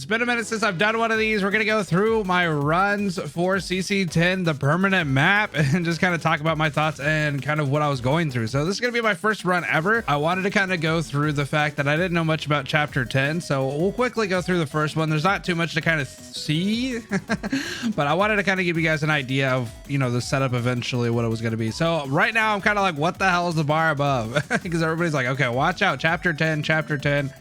been a minute since I've done one of these. We're gonna go through my runs for CC10, the permanent map, and just kind of talk about my thoughts and kind of what I was going through. So this is gonna be my first run ever. I wanted to kind of go through the fact that I didn't know much about chapter 10, so we'll quickly go through the first one. There's not too much to kind of see, but I wanted to kind of give you guys an idea of, you know, the setup eventually, what it was gonna be. So right now I'm kind of like, what the hell is the bar above? Because everybody's like, okay, watch out, chapter 10, chapter 10.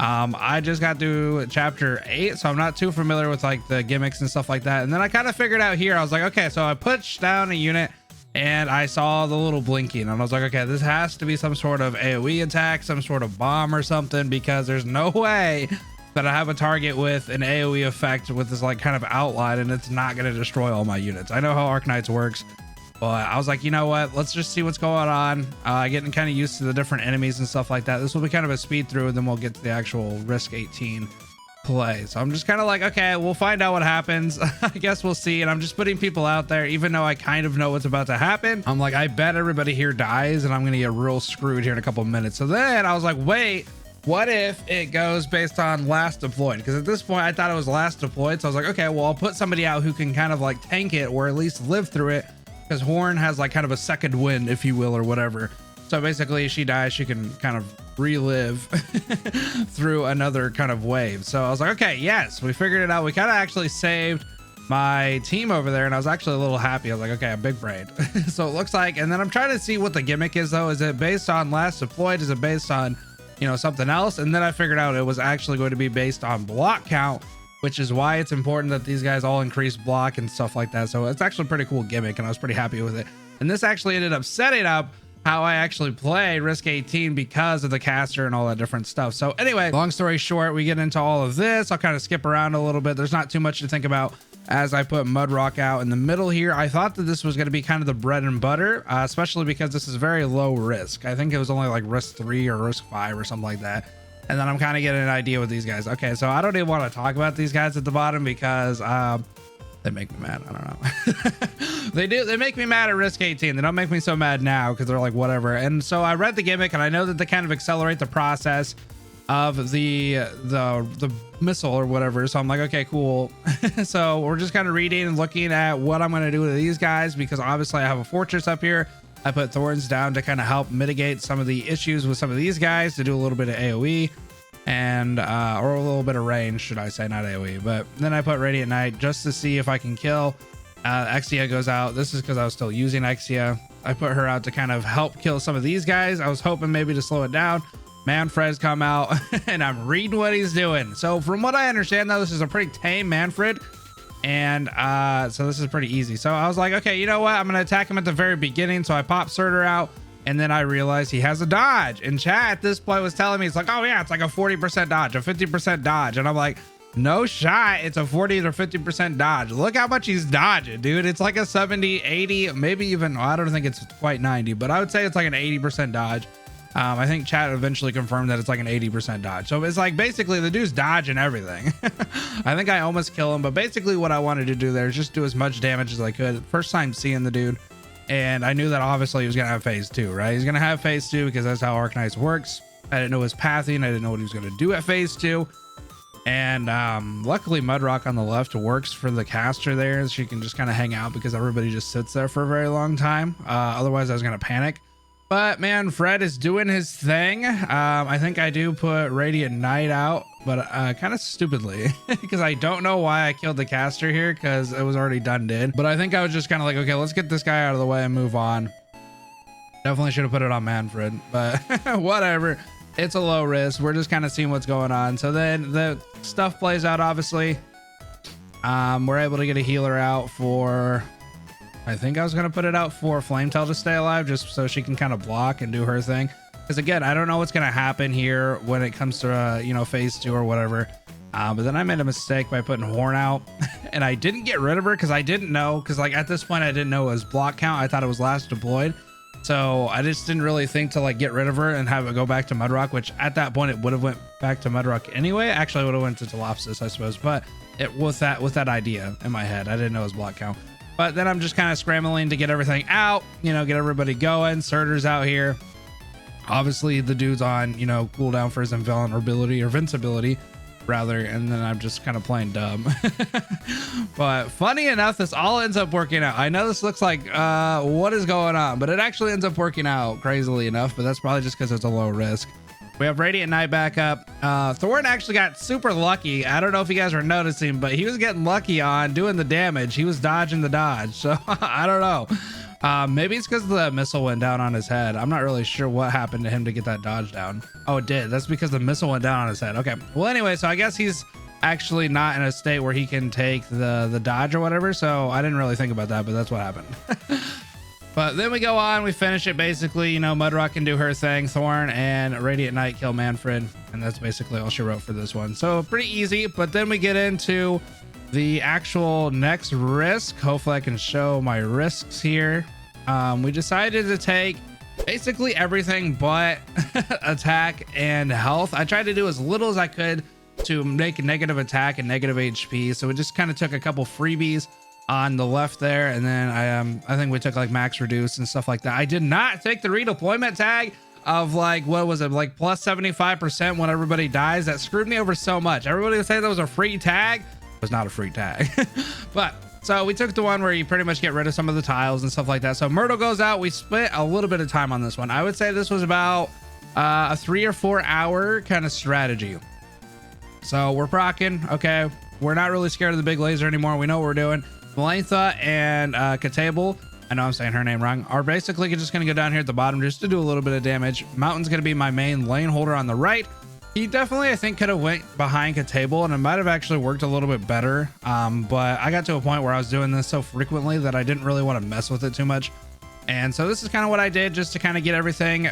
I just got to chapter 8, so I'm not too familiar with like the gimmicks and stuff like that. And then I kind of figured out here, I was like, okay, so I pushed down a unit and I saw the little blinking and I was like, okay, this has to be some sort of AoE attack, some sort of bomb or something, because there's no way that I have a target with an AoE effect with this like kind of outline and it's not going to destroy all my units. I know how Arknights works, but I was like, you know what, let's just see what's going on. Getting kind of used to the different enemies and stuff like that. This will be kind of a speed through and then we'll get to the actual risk 18 play. So I'm just kind of like, okay, we'll find out what happens. I guess we'll see. And I'm just putting people out there, even though I kind of know what's about to happen. I'm like, I bet everybody here dies and I'm going to get real screwed here in a couple of minutes. So then I was like, wait, what if it goes based on last deployed? Because at this point I thought it was last deployed. So I was like, okay, well, I'll put somebody out who can kind of like tank it or at least live through it, because Horn has like kind of a second wind, if you will, or whatever. So basically if she dies, she can kind of relive through another kind of wave. So I was like, okay, yes, we figured it out. We kind of actually saved my team over there and I was actually a little happy. I was like, okay, I'm big brain. So it looks like, and then I'm trying to see what the gimmick is though. Is it based on last deployed? Is it based on, you know, something else? And then I figured out it was actually going to be based on block count, which is why it's important that these guys all increase block and stuff like that. So it's actually a pretty cool gimmick and I was pretty happy with it. And this actually ended up setting up how I actually play risk 18 because of the caster and all that different stuff. So anyway, long story short, we get into all of this. I'll kind of skip around a little bit. There's not too much to think about as I put Mudrock out in the middle here. I thought that this was going to be kind of the bread and butter, especially because this is very low risk. I think it was only like risk 3 or risk 5 or something like that. And then I'm kind of getting an idea with these guys. Okay, so I don't even want to talk about these guys at the bottom because they make me mad. I don't know. They make me mad at risk 18. They don't make me so mad now because they're like whatever. And so I read the gimmick and I know that they kind of accelerate the process of the missile or whatever. So I'm like, okay, cool. So we're just kind of reading and looking at what I'm going to do with these guys, because obviously I have a fortress up here. I put thorns down to kind of help mitigate some of the issues with some of these guys, to do a little bit of AoE and or a little bit of range, should I say, not AoE. But then I put Radiant Knight just to see if I can kill. Exia goes out. This is because I was still using Exia. I put her out to kind of help kill some of these guys. I was hoping maybe to slow it down. Manfred's come out and I'm reading what he's doing. So from what I understand though, this is a pretty tame Manfred. And so this is pretty easy. So I was like, okay, you know what, I'm gonna attack him at the very beginning. So I pop Surtur out and then I realized he has a dodge, and chat at this point was telling me, it's like, oh yeah, it's like a 40% dodge, a 50% dodge. And I'm like, no shot, it's a 40 or 50% dodge. Look how much he's dodging, dude. It's like a 70, 80, maybe even, I don't think it's quite 90, but I would say it's like an 80% dodge. I think chat eventually confirmed that it's like an 80% dodge. So it's like basically the dude's dodging everything. I think I almost kill him, but basically what I wanted to do there is just do as much damage as I could. First time seeing the dude, and I knew that obviously he was gonna have phase 2, right? He's gonna have phase 2 because that's how Arknights works. I didn't know his pathing. I didn't know what he was gonna do at phase 2. And luckily Mudrock on the left works for the caster there. She can just kind of hang out because everybody just sits there for a very long time. Otherwise I was gonna panic. But man, Fred is doing his thing. I think I do put Radiant Knight out, but kind of stupidly because I don't know why I killed the caster here, because it was already done did. But I think I was just kind of like, okay, let's get this guy out of the way and move on. Definitely should have put it on Manfred, but whatever. It's a low risk. We're just kind of seeing what's going on. So then the stuff plays out, obviously. We're able to get a healer out for... I think I was going to put it out for Flametail to stay alive, just so she can kind of block and do her thing. Because again, I don't know what's going to happen here when it comes to, you know, phase 2 or whatever. But then I made a mistake by putting Horn out and I didn't get rid of her because I didn't know. Because like at this point, I didn't know it was block count. I thought it was last deployed. So I just didn't really think to like get rid of her and have it go back to Mudrock, which at that point it would have went back to Mudrock anyway. Actually, I would have went to Telopsis, I suppose. But it with that idea in my head, I didn't know it was block count. But then I'm just kind of scrambling to get everything out, you know, get everybody going. Surtur's out here. Obviously, the dude's on, you know, cooldown for his invulnerability or invincibility. rather, and then I'm just kind of playing dumb. But funny enough, this all ends up working out. I know this looks like what is going on, but it actually ends up working out crazily enough, but that's probably just because it's a low risk. We have Radiant Knight back up. Thorn actually got super lucky. I don't know if you guys were noticing, but he was getting lucky on doing the damage. He was dodging the dodge, so I don't know. Maybe it's because the missile went down on his head. I'm not really sure what happened to him to get that dodge down. Oh, it did. That's because the missile went down on his head. Okay. Well, anyway, so I guess he's actually not in a state where he can take the dodge or whatever. So I didn't really think about that, but that's what happened. But then we go on, we finish it basically. You know, Mudrock can do her thing, Thorn and Radiant Knight kill Manfred, and that's basically all she wrote for this one. So pretty easy. But then we get into the actual next risk. Hopefully I can show my risks here. We decided to take basically everything but attack and health. I tried to do as little as I could to make negative attack and negative HP. So we just kind of took a couple freebies on the left there, and then I think we took like max reduce and stuff like that. I did not take the redeployment tag of like, what was it, like plus 75% when everybody dies. That screwed me over so much. Everybody would say that was a free tag. It was not a free tag. But so we took the one where you pretty much get rid of some of the tiles and stuff like that. So Myrtle goes out. We spent a little bit of time on this one. I would say this was about a 3 or 4 hour kind of strategy. So we're procking. Okay, we're not really scared of the big laser anymore. We know what we're doing. Melantha and Katable, I know I'm saying her name wrong, are basically just going to go down here at the bottom just to do a little bit of damage. Mountain's going to be my main lane holder on the right. He definitely, I think, could have went behind Katable, and it might have actually worked a little bit better. But I got to a point where I was doing this so frequently that I didn't really want to mess with it too much. And so this is kind of what I did just to kind of get everything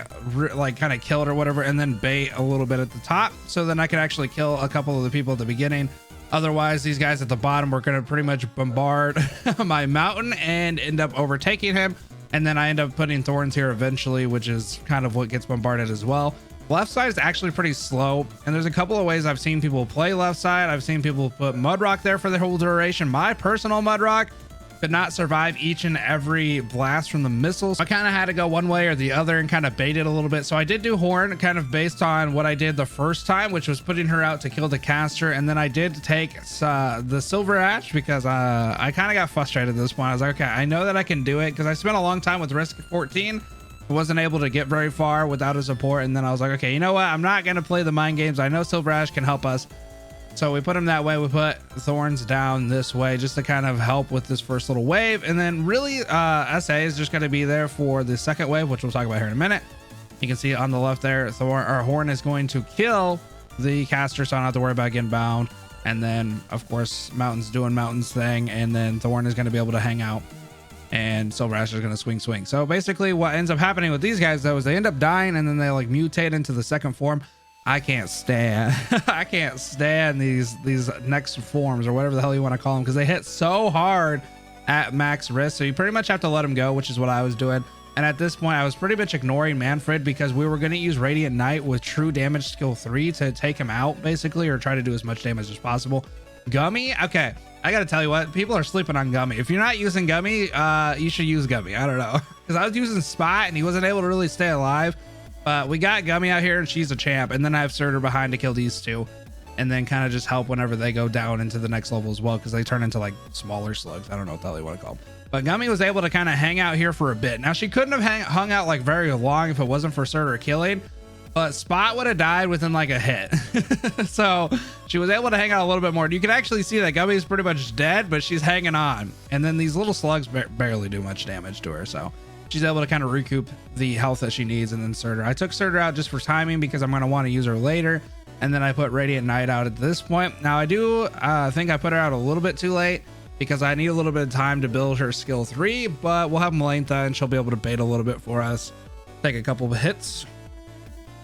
like kind of killed or whatever, and then bait a little bit at the top so then I could actually kill a couple of the people at the beginning. Otherwise, these guys at the bottom were going to pretty much bombard my mountain and end up overtaking him. And then I end up putting thorns here eventually, which is kind of what gets bombarded as well. Left side is actually pretty slow. And there's a couple of ways I've seen people play left side. I've seen people put Mudrock there for the whole duration. My personal Mudrock could not survive each and every blast from the missiles. I kind of had to go one way or the other and kind of bait it a little bit. So I did do Horn kind of based on what I did the first time, which was putting her out to kill the caster. And then I did take the Silver Ash because I kind of got frustrated at this point. I was like, okay, I know that I can do it because I spent a long time with Risk 14. Wasn't able to get very far without a support. And then I was like, okay, you know what? I'm not going to play the mind games. I know Silver Ash can help us. So we put him that way. We put thorns down this way just to kind of help with this first little wave. And then really SA is just going to be there for the second wave, which we'll talk about here in a minute. You can see on the left there, Horn is going to kill the caster, so I don't have to worry about getting bound. And then of course Mountain's doing Mountain's thing, and then Thorn is going to be able to hang out, and Silver Ash is going to swing. So basically what ends up happening with these guys though is they end up dying, and then they like mutate into the second form. I can't stand I can't stand these next forms or whatever the hell you want to call them, because they hit so hard at max risk. So you pretty much have to let them go, which is what I was doing. And at this point I was pretty much ignoring Manfred because we were going to use Radiant Knight with true damage skill 3 to take him out basically, or try to do as much damage as possible. Gummy, okay, I gotta tell you what, people are sleeping on Gummy. If you're not using Gummy, you should use Gummy. I don't know, because I was using Spot and he wasn't able to really stay alive. But we got Gummy out here and she's a champ, and then I have Surtur behind to kill these two, and then kind of just help whenever they go down into the next level as well, because they turn into like smaller slugs. I don't know what the hell you want to call them. But Gummy was able to kind of hang out here for a bit. Now she couldn't have hung out like very long if it wasn't for Surtur killing, but Spot would have died within like a hit. So she was able to hang out a little bit more. You can actually see that Gummy is pretty much dead, but she's hanging on, and then these little slugs barely do much damage to her. So she's able to kind of recoup the health that she needs. And then Surtur, I took Surtur out just for timing because I'm going to want to use her later. And then I put Radiant Knight out at this point. Now I do think I put her out a little bit too late because I need a little bit of time to build her skill 3, but we'll have Melantha and she'll be able to bait a little bit for us, take a couple of hits,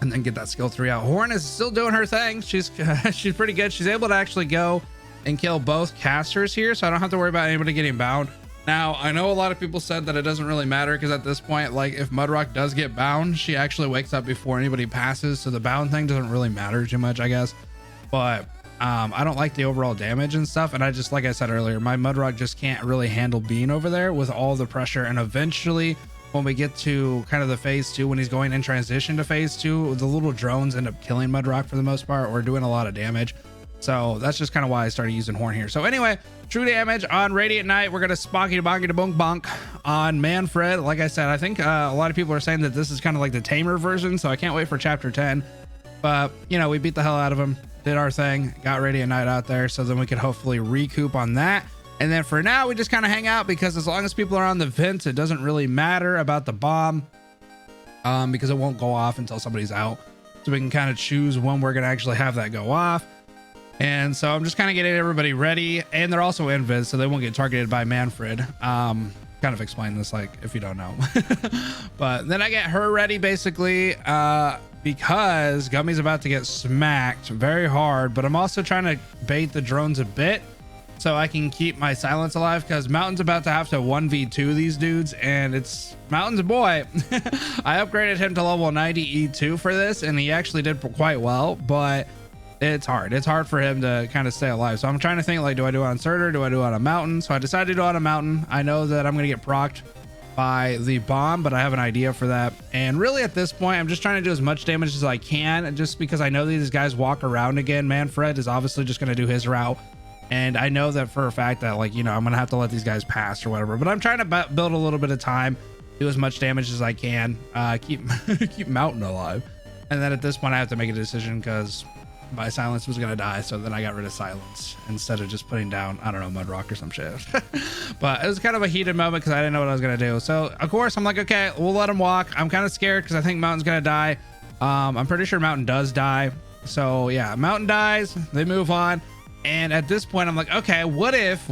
and then get that skill 3 out. Horn is still doing her thing. She's pretty good. She's able to actually go and kill both casters here, so I don't have to worry about anybody getting bound. Now, I know a lot of people said that it doesn't really matter because at this point, like if Mudrock does get bound, she actually wakes up before anybody passes. So the bound thing doesn't really matter too much, I guess. But I don't like the overall damage and stuff. And I just, like I said earlier, my Mudrock just can't really handle being over there with all the pressure. And eventually when we get to kind of the phase 2, when he's going in transition to phase 2, the little drones end up killing Mudrock for the most part, or doing a lot of damage. So that's just kind of why I started using horn here. So anyway, true damage on Radiant Knight. We're gonna spocky to bonky to bonk bonk on Manfred. Like I said, I think a lot of people are saying that this is kind of like the tamer version, so I can't wait for chapter 10. But you know, we beat the hell out of him, did our thing, got Radiant Knight out there, so then we could hopefully recoup on that. And then for now, we just kind of hang out, because as long as people are on the vent, it doesn't really matter about the bomb, because it won't go off until somebody's out. So we can kind of choose when we're gonna actually have that go off. And so I'm just kind of getting everybody ready, and they're also invis, so they won't get targeted by Manfred. Kind of explain this, like, if you don't know. But then I get her ready, basically, because Gummy's about to get smacked very hard, but I'm also trying to bait the drones a bit so I can keep my silence alive, because Mountain's about to have to 1v2 these dudes, and it's Mountain's a boy. I upgraded him to level 90 E2 for this, and he actually did quite well, but it's hard for him to kind of stay alive. So I'm trying to think, like, do I do it on Surtur? Do I do it on a Mountain? So I decided to do it on a Mountain. I know that I'm going to get procced by the bomb, but I have an idea for that. And really at this point, I'm just trying to do as much damage as I can, just because I know these guys walk around again. Manfred is obviously just going to do his route. And I know that for a fact that, like, you know, I'm going to have to let these guys pass or whatever, but I'm trying to build a little bit of time, do as much damage as I can, keep Mountain alive. And then at this point I have to make a decision, because my silence was gonna die, so then I got rid of silence instead of just putting down, I don't know, mud rock or some shit. But it was kind of a heated moment because I didn't know what I was gonna do. So of course I'm like, okay, we'll let him walk. I'm kind of scared because I think Mountain's gonna die. I'm pretty sure Mountain does die. So yeah, Mountain dies, they move on. And at this point I'm like, okay, what if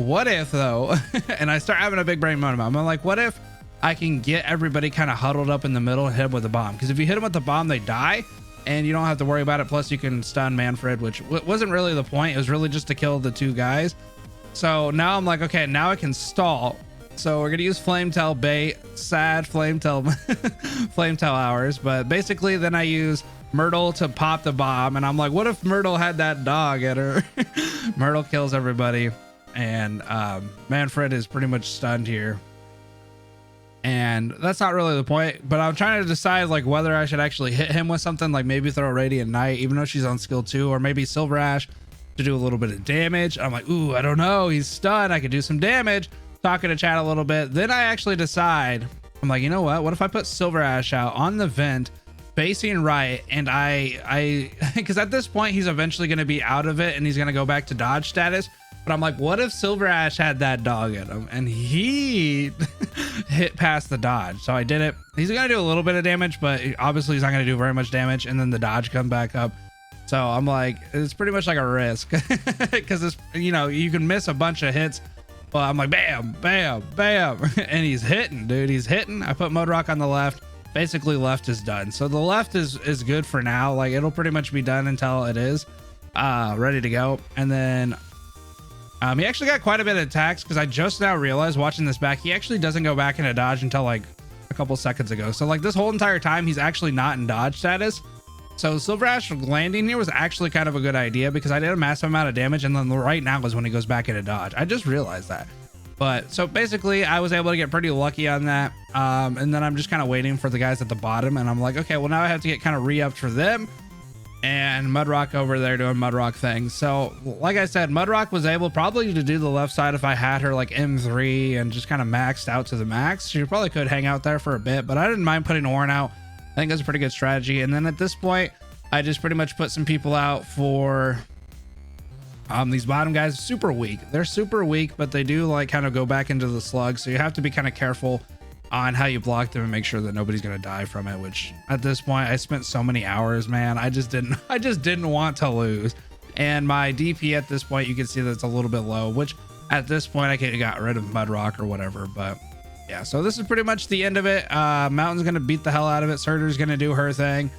though? And I start having a big brain moment. I'm like, what if I can get everybody kind of huddled up in the middle and hit them with a bomb? Because if you hit them with the bomb, they die, and you don't have to worry about it. Plus you can stun Manfred, which wasn't really the point. It was really just to kill the two guys. So now I'm like, okay, now I can stall. So we're gonna use Flametail bait, sad Flametail Flametail hours. But basically then I use Myrtle to pop the bomb, and I'm like, what if Myrtle had that dog at her? Myrtle kills everybody, and Manfred is pretty much stunned here. And that's not really the point, but I'm trying to decide, like, whether I should actually hit him with something, like maybe throw Radiant Knight, even though she's on skill 2, or maybe Silver Ash to do a little bit of damage. I'm like, ooh, I don't know, he's stunned, I could do some damage. Talking to chat a little bit, then I actually decide, I'm like, you know what if I put Silver Ash out on the vent facing right, and I because at this point he's eventually going to be out of it and he's going to go back to dodge status. But I'm like, what if Silver Ash had that dog in him and he hit past the dodge? So I did it. He's gonna do a little bit of damage, but obviously he's not gonna do very much damage, and then the dodge come back up. So I'm like, it's pretty much like a risk, because it's, you know, you can miss a bunch of hits. Well, I'm like, bam, bam, bam, and he's hitting, dude. He's hitting. I put Mud Rock on the left. Basically left is done. So the left is good for now. Like, it'll pretty much be done until it is ready to go. And then he actually got quite a bit of attacks, because I just now realized watching this back, he actually doesn't go back into dodge until like a couple seconds ago. So like this whole entire time he's actually not in dodge status. So Silver Ash landing here was actually kind of a good idea, because I did a massive amount of damage, and then right now is when he goes back into dodge. I just realized that. But so basically I was able to get pretty lucky on that. And then I'm just kind of waiting for the guys at the bottom, and I'm like, okay, well now I have to get kind of re-upped for them. And Mudrock over there doing Mudrock things. So like I said, Mudrock was able probably to do the left side if I had her like M3 and just kind of maxed out to the max. She probably could hang out there for a bit, but I didn't mind putting Ornn out. I think that's a pretty good strategy. And then at this point, I just pretty much put some people out for these bottom guys. Super weak. They're super weak, but they do like kind of go back into the slug. So you have to be kind of careful on how you block them and make sure that nobody's going to die from it, which at this point I spent so many hours, man. I just didn't want to lose. And my DP at this point, you can see that it's a little bit low, which at this point I could have got rid of Mudrock or whatever. But yeah, so this is pretty much the end of it. Mountain's going to beat the hell out of it. Surtur's going to do her thing.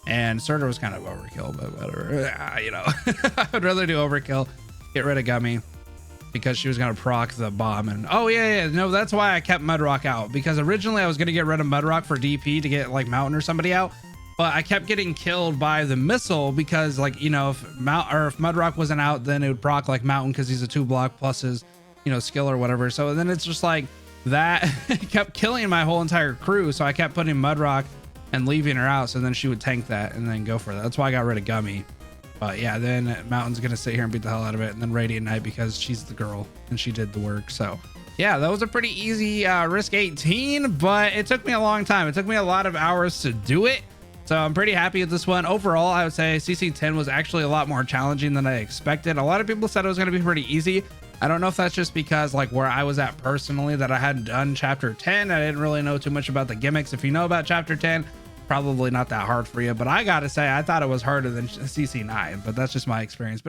And Surtur was kind of overkill, but whatever. You know, I would rather do overkill, get rid of Gummy, because she was going to proc the bomb. And oh yeah, no, that's why I kept Mudrock out, because originally I was going to get rid of Mudrock for DP to get like Mountain or somebody out, but I kept getting killed by the missile, because like, you know, if Mudrock wasn't out, then it would proc like Mountain, because he's a 2-block plus his, you know, skill or whatever. So then it's just like that kept killing my whole entire crew. So I kept putting Mudrock and leaving her out, so then she would tank that and then go for that. That's why I got rid of Gummy. But yeah, then Mountain's gonna sit here and beat the hell out of it, and then Radiant Knight because she's the girl and she did the work. So yeah, that was a pretty easy risk 18, but it took me a long time. It took me a lot of hours to do it. So I'm pretty happy with this one. Overall, I would say CC10 was actually a lot more challenging than I expected. A lot of people said it was going to be pretty easy. I don't know if that's just because like where I was at personally, that I hadn't done chapter 10. I didn't really know too much about the gimmicks. If you know about chapter 10, probably not that hard for you, but I gotta say I thought it was harder than CC9, but that's just my experience.